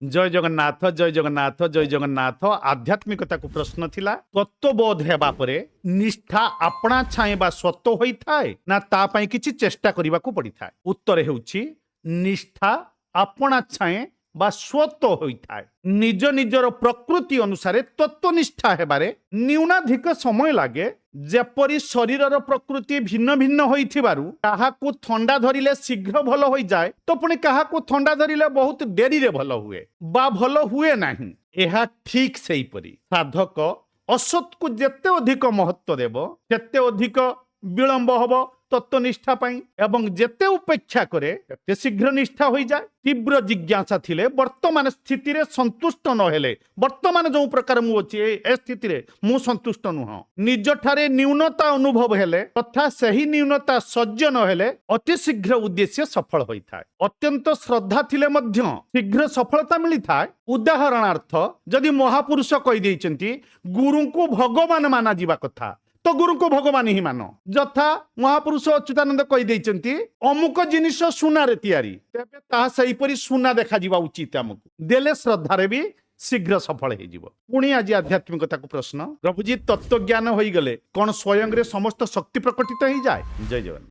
जय जगन्नाथ जय जगन्नाथ जय जगन्नाथ आध्यात्मिकता को प्रश्न थिला तत्वबोध हेबा परे निष्ठा अपना छाएबा स्वत होई थाए ना ता पई किछि चेष्टा करिबा को पड़ी थाए उत्तर हेउछि निष्ठा अपना छाए बा स्वत होई थाए निज निजर प्रकृति अनुसारे तत्वनिष्ठा हेबारे न्यूनाधिक समय लागे जेपरी शरीरर प्रकृति भिन्न भिन्न होइथिबारु काहाकू थंडा धरिले शीघ्र भल होई जाए तो पुणी काहाकू थंडा धरिले बहुत डेरी रे भल हुए बा भल हुए नाही एहा ठीक सेहीपरी साधक असत को जेते अधिक महत्व देव सेते अधिक विलंब हब तत्वनिष्ठा पाई एवं जेते उपेक्षा करे तेते शीघ्र निष्ठा होई जाए तीव्र जिज्ञासा थिले वर्तमान स्थिति रे संतुष्ट न हेले वर्तमान जो प्रकार मु अछि ए स्थिति रे मु संतुष्ट नुह निज ठारे न्यूनता अनुभव हेले तथा सही न्यूनता सह्य न हेले अति शीघ्र उद्देश्य सफल होई थाए अत्यंत श्रद्धा थिले मध्य शीघ्र सफलता मिली थाए उदाहरणार्थ जदि महापुरुष कहि दैचंती गुरु को भगवान माना जिबा कथा तो गुरु को भगवान ही मान यथा महापुरुष अच्युतानंद कहि दैचंती अमुक जिनिस सुनारे तैयारी तेबे ताहा सहीपरि सुना देखा जिबा उचित हमकु देले श्रद्धारे भी शीघ्र सफल हो जिवो पुणी आज आध्यात्मिकता को प्रश्न प्रभुजी तत्व ज्ञान होई गले कोन स्वयं रे समस्त शक्ति प्रकटित हो जाए जय जगन्नाथ।